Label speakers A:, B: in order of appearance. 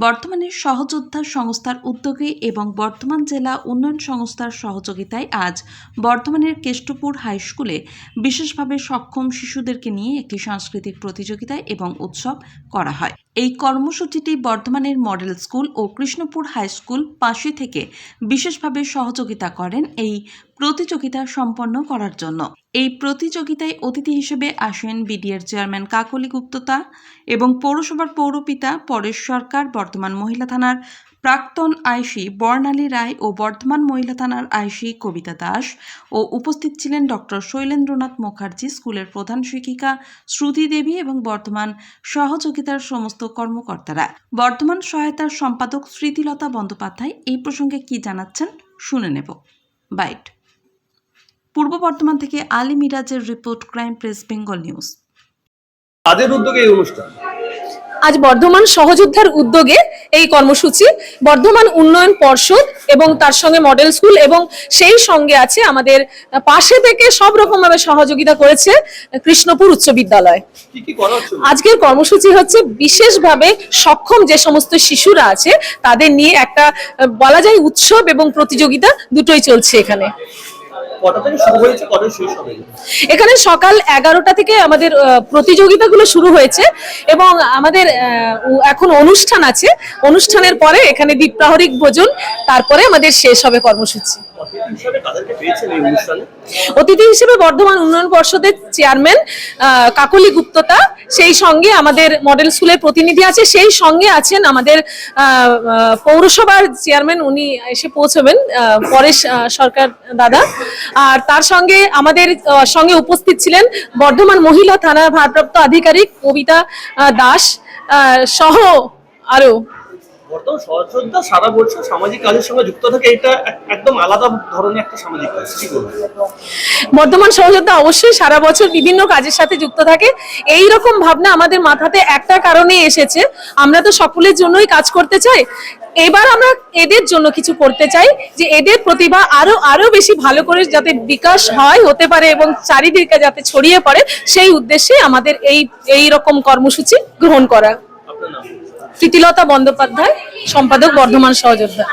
A: বর্তমানে সহযোদ্ধা সংস্থার উদ্যোগে এবং বর্ধমান জেলা উন্নয়ন সংস্থার সহযোগিতায় আজ বর্ধমানের কেষ্টপুর হাই স্কুলে বিশেষভাবে সক্ষম শিশুদেরকে নিয়ে একটি সাংস্কৃতিক প্রতিযোগিতা এবং উৎসব করা হয়। এই কর্মসূচিটি বর্ধমানের মডেল স্কুল ও কৃষ্ণপুর হাই স্কুল পাশে থেকে বিশেষভাবে সহযোগিতা করেন এই প্রতিযোগিতা সম্পন্ন করার জন্য। এই প্রতিযোগিতায় অতিথি হিসেবে আসেন বিডিএর চেয়ারম্যান কাকলি গুপ্ততা এবং পৌরসভার পৌরপিতা পরেশ সরকার, বর্ধমান মহিলা থানার প্রাক্তন আইসি বর্ণালী রায় ও বর্ধমান মহিলা থানার আইসি কবিতা দাস ও উপস্থিত ছিলেন ডক্টর শৈলেন্দ্রনাথ মুখার্জি, স্কুলের প্রধান শিক্ষিকা শ্রুতি দেবী এবং বর্ধমান সহযোগিতার সমস্ত কর্মকর্তারা। বর্ধমান সহায়তার সম্পাদক স্মৃতিলতা বন্দ্যোপাধ্যায় এই প্রসঙ্গে কি জানাচ্ছেন শুনে নেব। বাইট। পূর্ব বর্ধমান থেকে আলী মিরাজের report, crime press Bengal news.
B: তাদের উদ্যোগে এই অনুষ্ঠান
C: আজ বর্ধমান সহযোদ্ধার উদ্যোগে এই কর্মসূচি বর্ধমান উন্নয়ন পর্ষদ এবং তার সঙ্গে মডেল স্কুল এবং সেই সঙ্গে আছে আমাদের পাশে থেকে সব রকম ভাবে সহযোগিতা করেছে কৃষ্ণপুর উচ্চ বিদ্যালয়। আজকের কর্মসূচি হচ্ছে বিশেষভাবে সক্ষম যে সমস্ত শিশুরা আছে তাদের নিয়ে একটা বলা যায় উৎসব এবং প্রতিযোগিতা দুটোই চলছে এখানে। এখানে সকাল 11টা থেকে আমাদের প্রতিযোগিতাগুলো শুরু হয়েছে এবং আমাদের এখন অনুষ্ঠান আছে। অনুষ্ঠানের পরে এখানে দ্বীপ্রাহরিক ভোজন, তারপরে আমাদের শেষ হবে কর্মসূচি। অতিথি হিসেবে বর্ধমান উন্নয়ন পর্ষদের চেয়ারম্যান কাকলি গুপ্ততা, সেই সঙ্গে আমাদের মডেল স্কুলের প্রতিনিধি আছে, সেই সঙ্গে আছেন আমাদের পৌরসভার চেয়ারম্যান, উনি এসে পৌঁছবেন, পরেশ সরকার দাদা। আর তার সঙ্গে আমাদের সঙ্গে উপস্থিত ছিলেন বর্ধমান মহিলা থানার ভারপ্রাপ্ত আধিকারিক কবিতা দাস সহ আরো।
B: বর্তমান সহযোদ্ধা সারা বছর সামাজিক কাজের সঙ্গে যুক্ত থাকে, এটা একদম আলাদা ধরনের একটা সামাজিক কাজ।
C: বর্তমান সহযোদ্ধা অবশ্যই সারা বছর বিভিন্ন কাজের সাথে যুক্ত থাকে। এই রকম ভাবনা আমাদের মাথাতে একটা কারণে এসেছে, আমরা তো সকলের জন্যই কাজ করতে চাই। এবার আমরা এদের জন্য কিছু করতে চাই, যে এদের প্রতিভা আরো বেশি ভালো করে যাতে বিকাশ হয়, হতে পারে এবং চারিদিকে যাতে ছড়িয়ে পড়ে, সেই উদ্দেশ্যে আমাদের এই রকম কর্মসূচি গ্রহণ করা। স্মৃতিলতা বন্দ্যোপাধ্যায়, সম্পাদক, বর্ধমান সহযোদ্ধা।